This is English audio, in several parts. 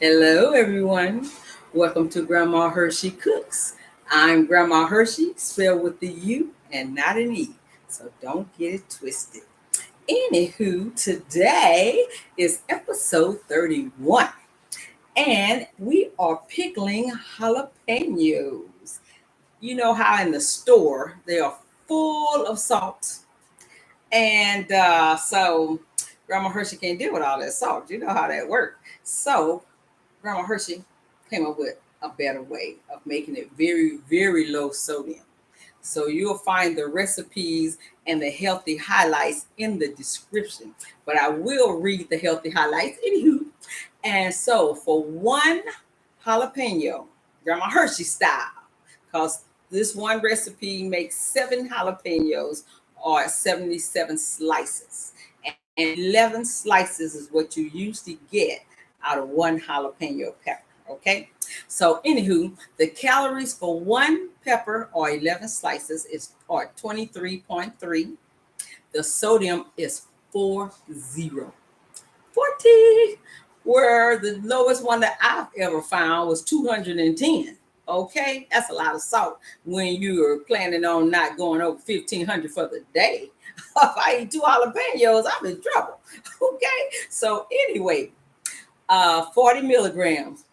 Hello, everyone. Welcome to Grandma Hershey Cooks. I'm Grandma Hershey, spelled with the U and not an E, so don't get it twisted. Anywho, today is episode 31, and we are pickling jalapenos. You know how in the store they are full of salt, and so Grandma Hershey can't deal with all that salt. You know how that works. So Grandma Hershey came up with a better way of making it very, very low sodium. So you'll find the recipes and the healthy highlights in the description. But I will read the healthy highlights anywho. And so for one jalapeno, Grandma Hershey style, because this one recipe makes 7 jalapenos or 77 slices. And 11 slices is what you usually get out of one jalapeno pepper. Okay. So, anywho, the calories for one pepper or 11 slices are 23.3. The sodium is 40. 40. Where the lowest one that I've ever found was 210. Okay, that's a lot of salt when you're planning on not going over 1,500 for the day. If I eat 2 jalapenos, I'm in trouble. Okay, so anyway, 40 milligrams.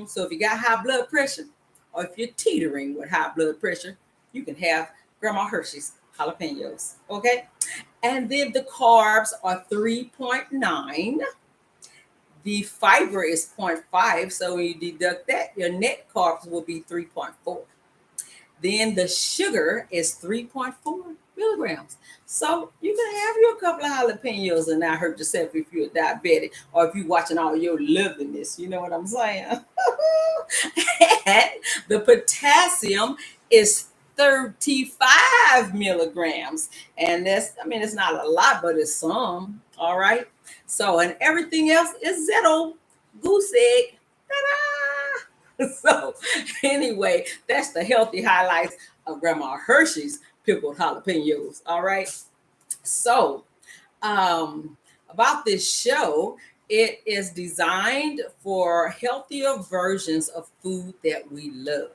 So if you got high blood pressure, or if you're teetering with high blood pressure, you can have Grandma Hershey's jalapenos. Okay, and then the carbs are 3.9. The fiber is 0.5, so when you deduct that, your net carbs will be 3.4. Then the sugar is 3.4 milligrams. So you can have you a couple of jalapenos and not hurt yourself if you're diabetic or if you're watching all your livingness. You know what I'm saying? And the potassium is 35 milligrams. And it's not a lot, but it's some. All right. So, and everything else is zero. Goose egg. Ta-da! So, anyway, that's the healthy highlights of Grandma Hershey's pickled jalapenos. All right. So, about this show, it is designed for healthier versions of food that we love.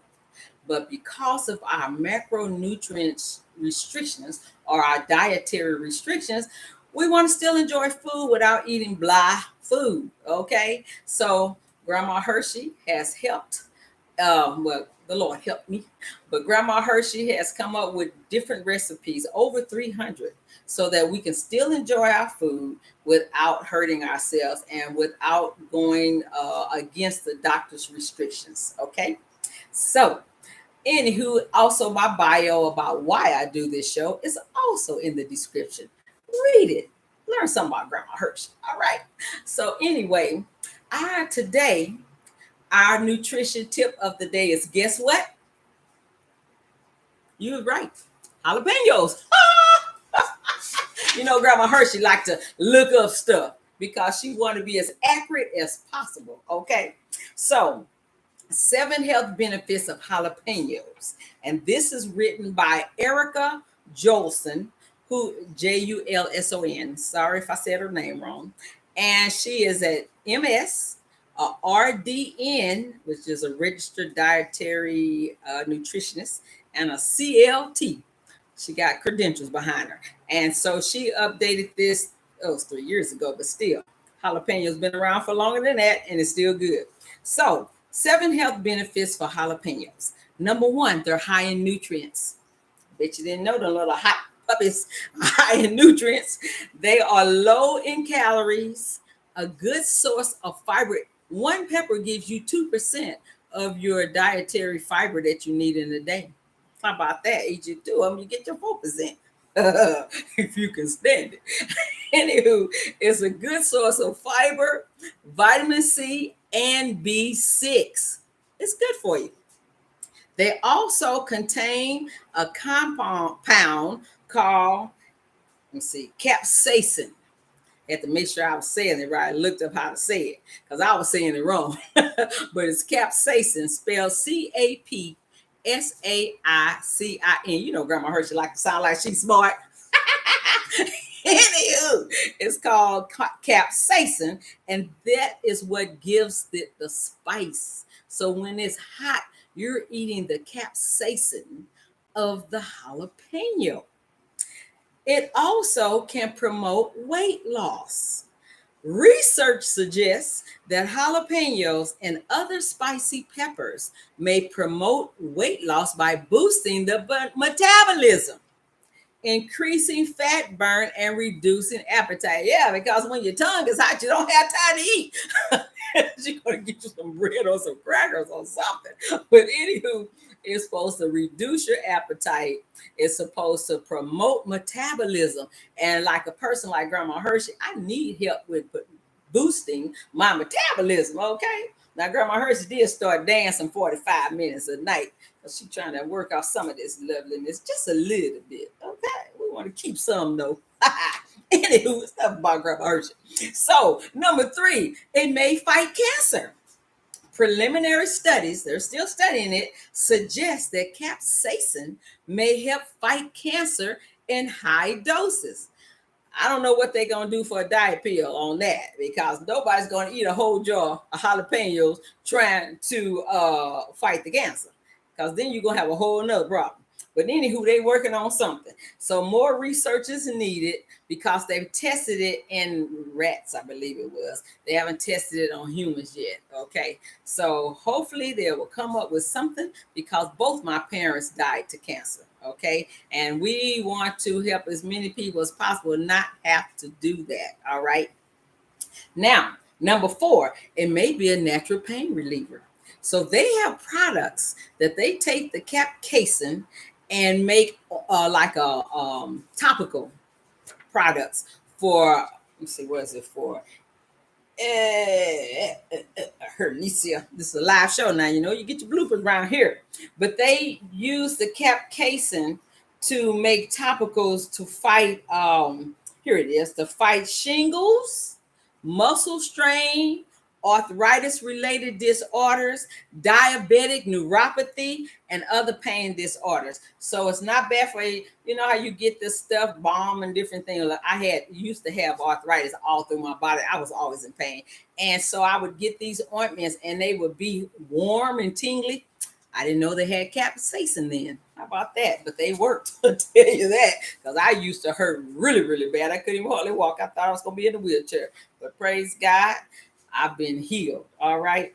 But because of our macronutrient restrictions or our dietary restrictions, we want to still enjoy food without eating blah food. Okay. So, Grandma Hershey has helped well, the Lord helped me. But Grandma Hershey has come up with different recipes, over 300, so that we can still enjoy our food without hurting ourselves and without going against the doctor's restrictions. Okay. So, anywho, also my bio about why I do this show is also in the description. Read it. Learn something about Grandma Hershey. All right. So, anyway, today our nutrition tip of the day is, guess what? You were right. Jalapenos. Grandma Hershey like to look up stuff because she want to be as accurate as possible. Okay. So, 7 health benefits of jalapenos. And this is written by Erica Jolson, who Julson. Sorry if I said her name wrong. And she is at MS, a RDN, which is a registered dietary nutritionist, and a CLT. She got credentials behind her. And so she updated this, it was 3 years ago, but still, jalapenos been around for longer than that, and it's still good. So, 7 health benefits for jalapenos. Number 1, they're high in nutrients. Bet you didn't know the little hot puppies are high in nutrients. They are low in calories, a good source of fiber. One pepper gives you 2% of your dietary fiber that you need in a day. How about that? Eat you 2 of them, you get your 4%. If you can stand it. Anywho, it's a good source of fiber, vitamin C, and B6. It's good for you. They also contain a compound called, capsaicin. Had to make sure I was saying it right. I looked up how to say it because I was saying it wrong. But it's capsaicin, spelled CAPSAICIN. Grandma Hershey like to sound like she's smart. Anywho, it's called capsaicin, and that is what gives it the spice. So when it's hot, you're eating the capsaicin of the jalapeno. It also can promote weight loss. Research suggests that jalapenos and other spicy peppers may promote weight loss by boosting the metabolism, increasing fat burn, and reducing appetite. Yeah, because when your tongue is hot, you don't have time to eat. You're going to get you some bread or some crackers or something. But anywho, it's supposed to reduce your appetite. It's supposed to promote metabolism. And like a person like Grandma Hershey, I need help with boosting my metabolism, okay? Now, Grandma Hershey did start dancing 45 minutes a night because she's trying to work out some of this loveliness just a little bit, okay? We want to keep some, though. Anywho, stuff about Grandma Hershey. So, number 3, it may fight cancer. Preliminary studies, they're still studying it, suggest that capsaicin may help fight cancer in high doses. I don't know what they're going to do for a diet pill on that, because nobody's going to eat a whole jar of jalapenos trying to fight the cancer, because then you're going to have a whole nother problem. But anywho, they're working on something. So more research is needed because they've tested it in rats, I believe it was. They haven't tested it on humans yet. Okay. So hopefully they will come up with something, because both my parents died to cancer. Okay. And we want to help as many people as possible not have to do that. All right. Now, number 4, it may be a natural pain reliever. So they have products that they take the capsaicin and make like a topical products for, let me see, what is it for? Hernicia. This is a live show now, you get your bloopers around here. But they use the capsaicin to make topicals to fight, here it is, to fight shingles, muscle strain, arthritis-related disorders, diabetic neuropathy, and other pain disorders. So it's not bad for you. You know how you get this stuff, balm and different things. Like I used to have arthritis all through my body. I was always in pain. And so I would get these ointments and they would be warm and tingly. I didn't know they had capsaicin then. How about that? But they worked, I'll tell you that, because I used to hurt really, really bad. I couldn't even hardly walk. I thought I was going to be in a wheelchair. But praise God, I've been healed. All right.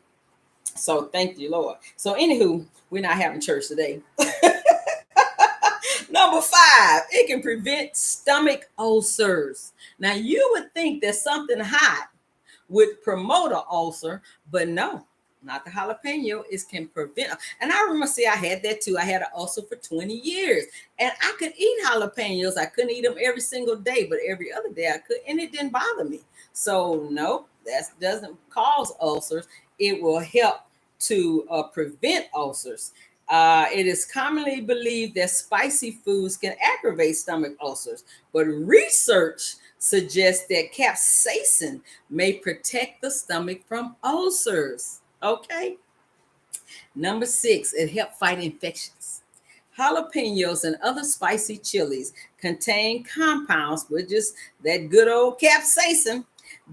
So thank you, Lord. So anywho, we're not having church today. Number 5, it can prevent stomach ulcers. Now you would think that something hot would promote an ulcer, but no, not the jalapeno. It can prevent. And I remember, I had that too. I had an ulcer for 20 years and I could eat jalapenos. I couldn't eat them every single day, but every other day I could, and it didn't bother me. So no, that doesn't cause ulcers. It will help to prevent ulcers. It is commonly believed that spicy foods can aggravate stomach ulcers, but research suggests that capsaicin may protect the stomach from ulcers. Okay. Number 6, it helps fight infections. Jalapenos and other spicy chilies contain compounds, which is that good old capsaicin,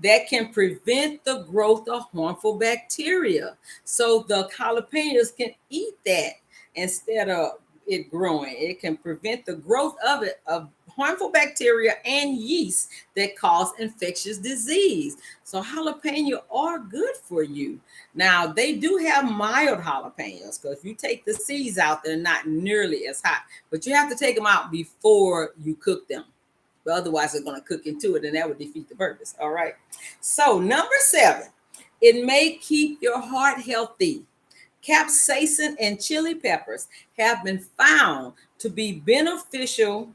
that can prevent the growth of harmful bacteria. So the jalapenos can eat that instead of it growing. It can prevent the growth of it, of harmful bacteria and yeast that cause infectious disease. So jalapeno are good for you. Now, they do have mild jalapenos, because if you take the seeds out, they're not nearly as hot. But you have to take them out before you cook them. But otherwise, they're going to cook into it, and that would defeat the purpose. All right. So number 7, it may keep your heart healthy. Capsaicin and chili peppers have been found to be beneficial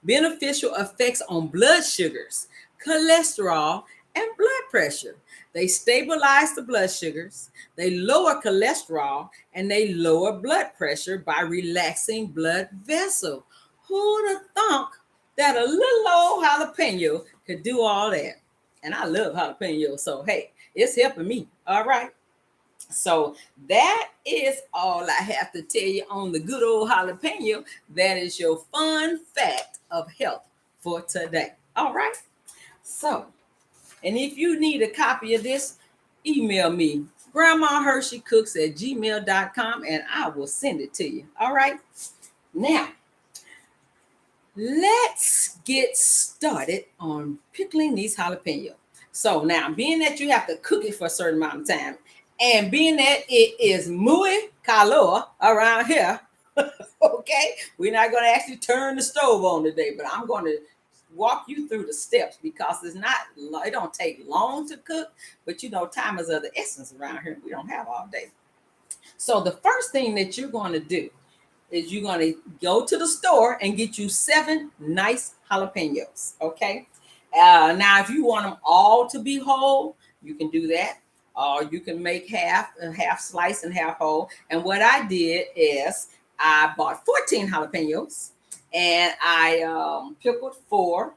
effects on blood sugars, cholesterol, and blood pressure. They stabilize the blood sugars, they lower cholesterol, and they lower blood pressure by relaxing blood vessels. Who'd have thunk that a little old jalapeno could do all that? And I love jalapenos, so hey, it's helping me. All right. So that is all I have to tell you on the good old jalapeno. That is your fun fact of health for today. All right. So, and if you need a copy of this, email me, grandmahursheycooks@gmail.com, and I will send it to you. All right. Now, let's get started on pickling these jalapenos. So now, being that you have to cook it for a certain amount of time, and being that it is muy calor around here, okay, we're not going to actually turn the stove on today, but I'm going to walk you through the steps because it don't take long to cook, but time is of the essence around here. We don't have all day. So the first thing that you're going to do is you're going to go to the store and get you 7 nice jalapenos, okay? Now, if you want them all to be whole, you can do that. Or you can make half slice and half whole. And what I did is I bought 14 jalapenos and I pickled 4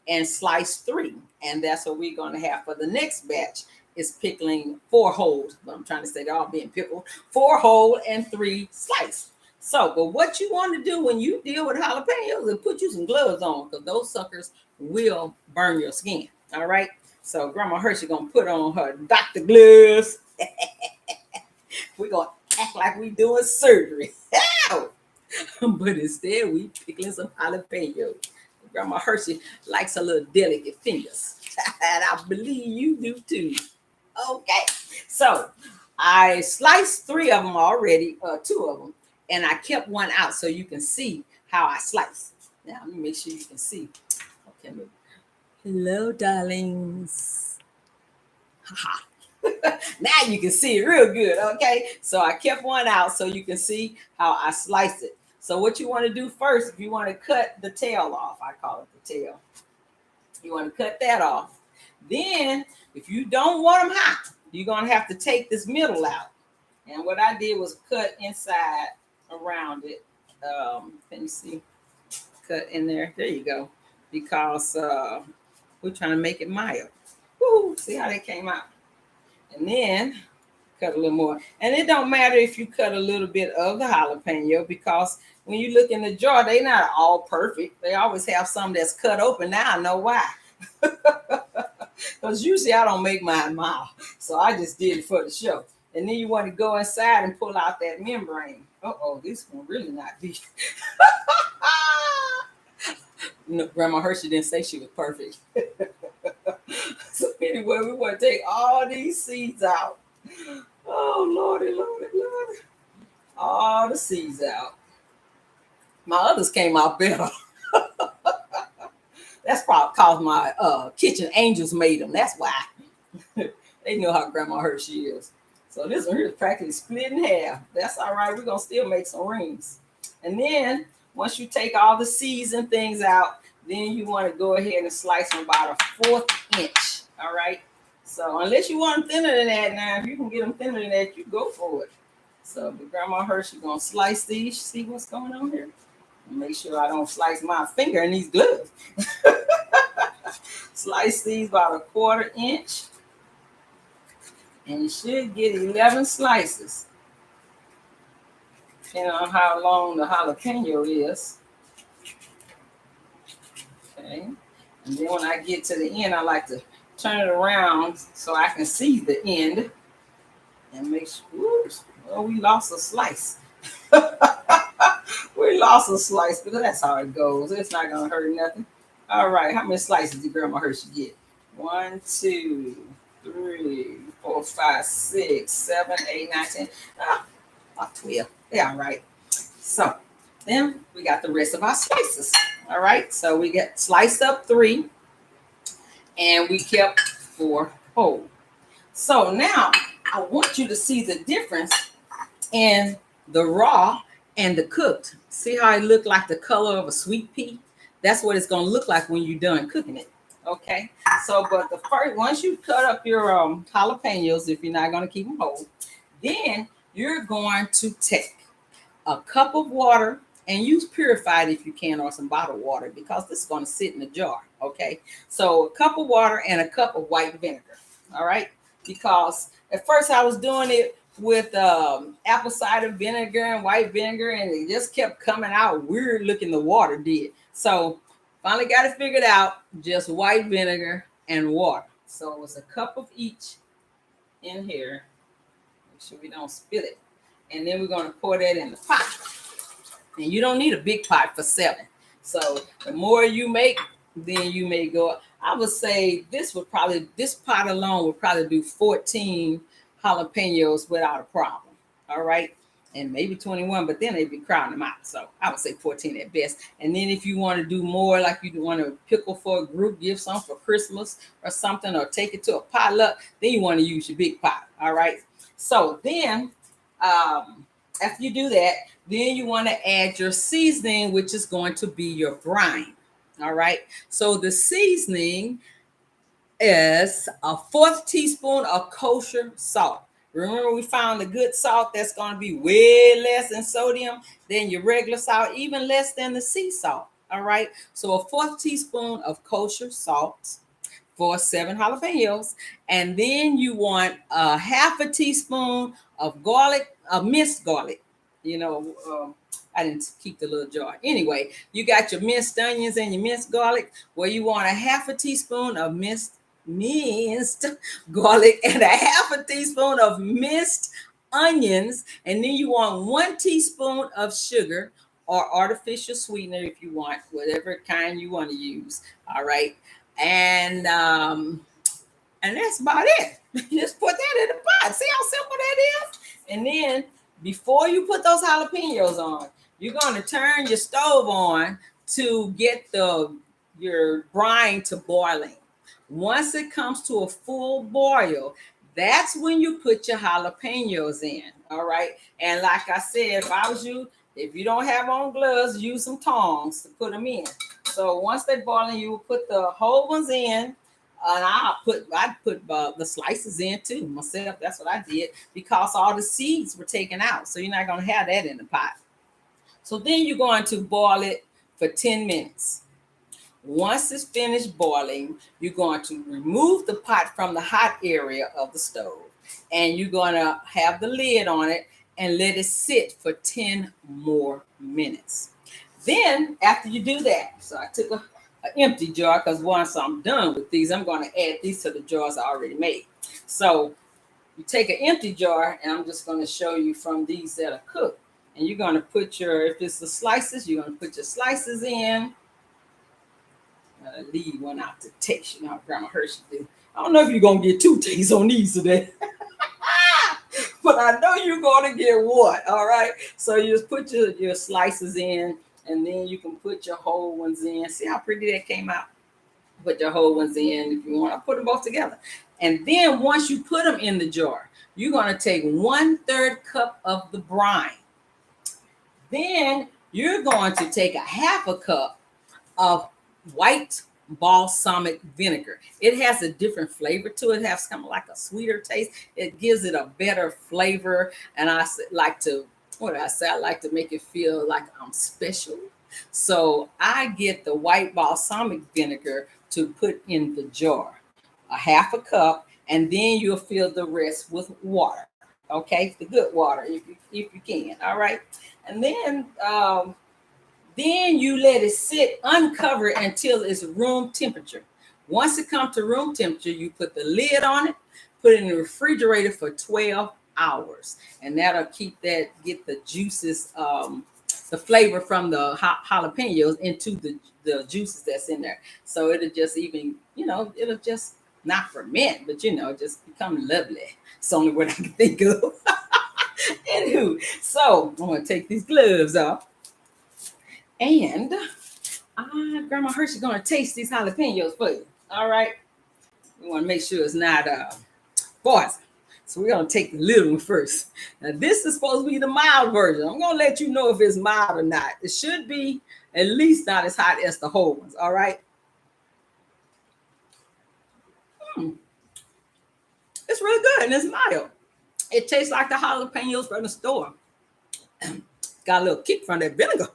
and sliced 3. And that's what we're going to have for the next batch is pickling 4 wholes. But I'm trying to say they're all being pickled. 4 whole and 3 sliced. So, but what you want to do when you deal with jalapenos is put you some gloves on because those suckers will burn your skin. All right. So Grandma Hershey gonna put on her doctor gloves. We're gonna act like we doing surgery. But instead we pickling some jalapenos. Grandma Hershey likes her little delicate fingers. And I believe you do too. Okay. So I sliced 3 of them already, 2 of them. And I kept 1 out so you can see how I slice. Now, let me make sure you can see. Okay. Hello, darlings. Now you can see it real good, okay? So I kept 1 out so you can see how I sliced it. So what you want to do first, if you want to cut the tail off, I call it the tail. You want to cut that off. Then, if you don't want them hot, you're going to have to take this middle out. And what I did was cut inside around it. Can you see? Cut in there. There you go. Because we're trying to make it mild. Woo, see how they came out. And then cut a little more. And it don't matter if you cut a little bit of the jalapeno because when you look in the jar, they're not all perfect. They always have some that's cut open. Now I know why. Because usually I don't make mine mild. So I just did it for the show. And then you want to go inside and pull out that membrane. Uh-oh, this one really not be. No, Grandma Hershey didn't say she was perfect. So anyway, we want to take all these seeds out. Oh, Lordy, Lordy, Lordy. All the seeds out. My others came out better. That's probably because my kitchen angels made them. That's why. They know how Grandma Hershey is. So this one here is practically split in half. That's all right. We're going to still make some rings. And then once you take all the seeds and things out, then you want to go ahead and slice them about a 1/4 inch. All right. So unless you want them thinner than that, now if you can get them thinner than that, you go for it. So the Grandma Hershey going to slice these. See what's going on here? Make sure I don't slice my finger in these gloves. Slice these about a 1/4 inch. And you should get 11 slices. Depending on how long the jalapeno is. Okay. And then when I get to the end, I like to turn it around so I can see the end. And make sure, whoops, well, we lost a slice. We lost a slice, but that's how it goes. It's not going to hurt nothing. All right, how many slices did Grandma Hershey get? 1, 2, 3, 4, 5, 6, 7, 8, 9, 10. 12. Yeah, all right. So then we got the rest of our slices. All right. So we got sliced up 3 and we kept 4 whole. So now I want you to see the difference in the raw and the cooked. See how it looked like the color of a sweet pea? That's what it's going to look like when you're done cooking it. Okay. So, but the first, once you cut up your jalapenos, if you're not going to keep them whole, then you're going to take a cup of water and use purified if you can, or some bottled water, because this is going to sit in a jar. Okay. So a cup of water and a cup of white vinegar. All right. Because at first I was doing it with apple cider vinegar and white vinegar, and it just kept coming out weird looking. The water did. So Finally got it figured out. Just white vinegar and water. So it's a cup of each in here. Make sure we don't spill it. And then we're going to pour that in the pot. And you don't need a big pot for 7. So the more you make, then you may go. I would say this pot alone would probably do 14 jalapenos without a problem. All right. And maybe 21, but then they'd be crowding them out. So I would say 14 at best. And then if you want to do more, like you want to pickle for a group, give some for Christmas or something, or take it to a potluck, then you want to use your big pot. All right. So then after you do that, then you want to add your seasoning, which is going to be your brine. All right. So the seasoning is a 1/4 teaspoon of kosher salt. Remember, we found the good salt that's going to be way less in sodium than your regular salt, even less than the sea salt. All right. So a 1/4 teaspoon of kosher salt for 7 jalapenos. And then you want a 1/2 teaspoon of garlic, minced garlic. I didn't keep the little jar. Anyway, you got your minced onions and your minced garlic. Well, you want a 1/2 teaspoon of minced garlic and a 1/2 teaspoon of minced onions. And then you want 1 teaspoon of sugar or artificial sweetener if you want, whatever kind you want to use. All right. And that's about it. Just put that in the pot. See how simple that is? And then before you put those jalapenos on, you're going to turn your stove on to get your brine to boiling. Once it comes to a full boil, that's when you put your jalapenos in. All right. And like I said, if I was you, if you don't have on gloves, use some tongs to put them in. So once they're boiling, you will put the whole ones in. And I'd put the slices in too myself. That's what I did, because all the seeds were taken out. So you're not going to have that in the pot. So then you're going to boil it for 10 minutes. Once it's finished boiling, you're going to remove the pot from the hot area of the stove. And you're going to have the lid on it and let it sit for 10 more minutes. Then after you do that, so I took an empty jar, because once I'm done with these, I'm going to add these to the jars I already made. So you take an empty jar, and I'm just going to show you from these that are cooked. And you're going to put if it's the slices, you're going to put your slices in. Leave one out to taste. You know how Grandma Hershey do. I don't know if you're going to get 2 tastes on these today. But I know you're going to get one. All right. So you just put your slices in, and then you can put your whole ones in. See how pretty that came out? Put your whole ones in if you want to put them both together. And then once you put them in the jar, you're going to take 1/3 cup of the brine. Then you're going to take a 1/2 cup of white balsamic vinegar. It has a different flavor to it. It has kind of like a sweeter taste. It gives it a better flavor. And I like to make it feel like I'm special. So I get the white balsamic vinegar to put in the jar, a 1/2 cup, and then you'll fill the rest with water. Okay, the good water if you can. All right, and then you let it sit uncovered until it's room temperature. Once it comes to room temperature, you put the lid on it, put it in the refrigerator for 12 hours, and that'll get the juices, the flavor from the jalapenos into the juices that's in there. So it'll just it'll just not ferment, but just become lovely. It's the only word I can think of. Anywho, so I'm gonna take these gloves off, and Grandma Hershey's gonna taste these jalapenos for you. All right, we want to make sure it's not poison. So we're going to take the little one first. Now, this is supposed to be the mild version. I'm going to let you know if it's mild or not. It should be at least not as hot as the whole ones. All right. It's really good, and it's mild. It tastes like the jalapenos from the store. Got a little kick from that vinegar.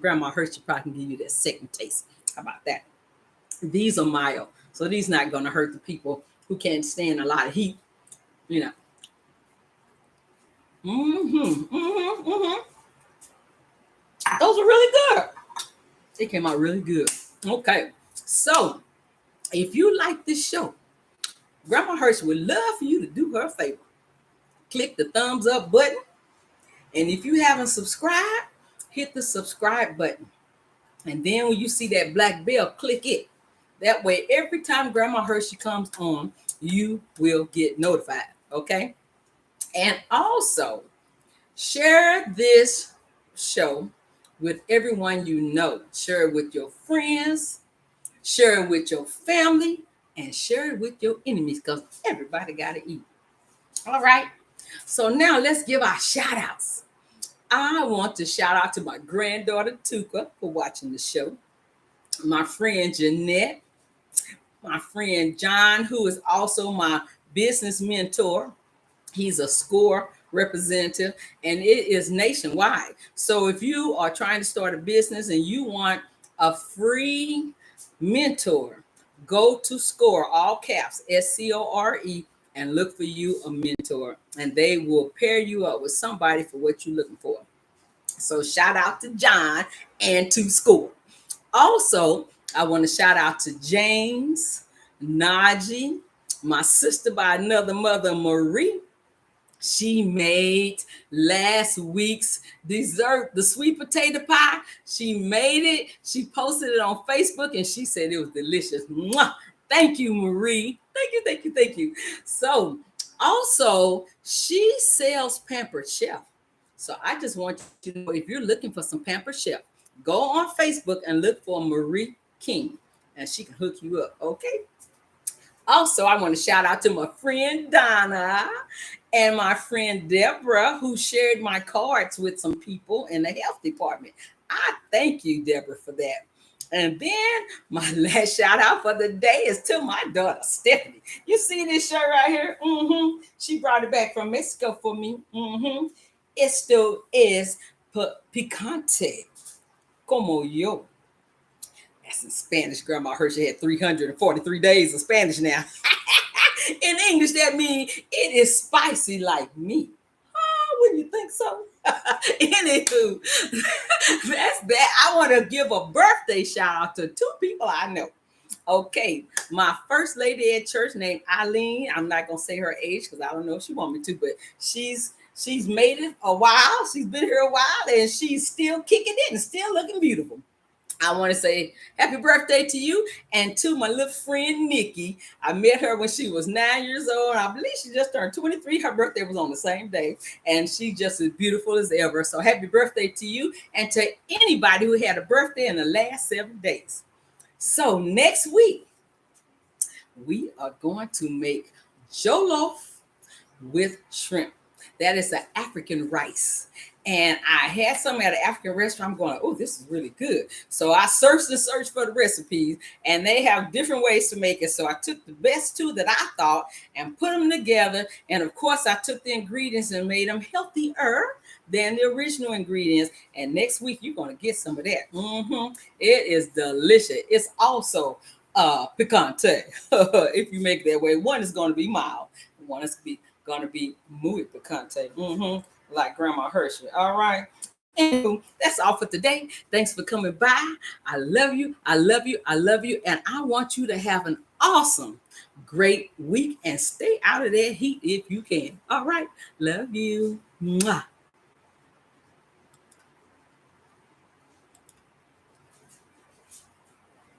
Grandma Hershey probably can give you that second taste. How about that? These are mild. So these not going to hurt the people who can't stand a lot of heat, Those are really good. They came out really good. Okay, so if you like this show, Grandma Hershey would love for you to do her a favor. Click the thumbs up button. And if you haven't subscribed, hit the subscribe button. And then when you see that black bell, click it. That way, every time Grandma Hershey comes on, you will get notified. Okay? And also, share this show with everyone you know. Share it with your friends, share it with your family, and share it with your enemies because everybody got to eat. All right? So now let's give our shout outs. I want to shout out to my granddaughter, Tuka, for watching the show. My friend, Jeanette. My friend, John, who is also my business mentor. He's a SCORE representative, and it is nationwide. So if you are trying to start a business and you want a free mentor, go to SCORE, all caps, SCORE, and look for you a mentor, and they will pair you up with somebody for what you're looking for. So shout out to John and to SCORE. Also, I want to shout out to James, Najee, my sister by another mother, Marie. She made last week's dessert, the sweet potato pie. She made it. She posted it on Facebook and she said it was delicious. Mwah! Thank you, Marie. Thank you, thank you, thank you. So also, she sells Pampered Chef. So I just want you to know, if you're looking for some Pampered Chef, go on Facebook and look for Marie King and she can hook you up. Okay. Also, I want to shout out to my friend Donna and my friend Deborah, who shared my cards with some people in the health department. I thank you, Deborah, for that. And then my last shout out for the day is to my daughter, Stephanie. You see this shirt right here? Mm-hmm. She brought it back from Mexico for me. Mm-hmm. It still is picante, como yo. That's in Spanish. Grandma Hershey had 343 days of Spanish now. In English, that means it is spicy like me. Oh, wouldn't you think so? Anywho, that's that. I want to give a birthday shout out to two people I know. Okay, my first lady at church named Eileen. I'm not gonna say her age because I don't know if she want me to, but she's made it a while. She's been here a while and she's still kicking it and still looking beautiful. I want to say happy birthday to you and to my little friend, Nikki. I met her when she was 9 years old. I believe she just turned 23. Her birthday was on the same day, and she's just as beautiful as ever. So happy birthday to you and to anybody who had a birthday in the last 7 days. So next week, we are going to make jollof with shrimp. That is an African rice. And I had some at an African restaurant. I'm going, oh, this is really good. So I searched for the recipes, and they have different ways to make it. So I took the best two that I thought and put them together. And of course, I took the ingredients and made them healthier than the original ingredients. And next week, you're going to get some of that. Mm-hmm. It is delicious. It's also picante, if you make it that way. One is going to be mild. One is going to be muy picante. Mm-hmm. Like Grandma Hershey. All right. And that's all for today. Thanks for coming by. I love you. I love you. I love you. And I want you to have an awesome, great week and stay out of that heat if you can. All right. Love you. Mwah.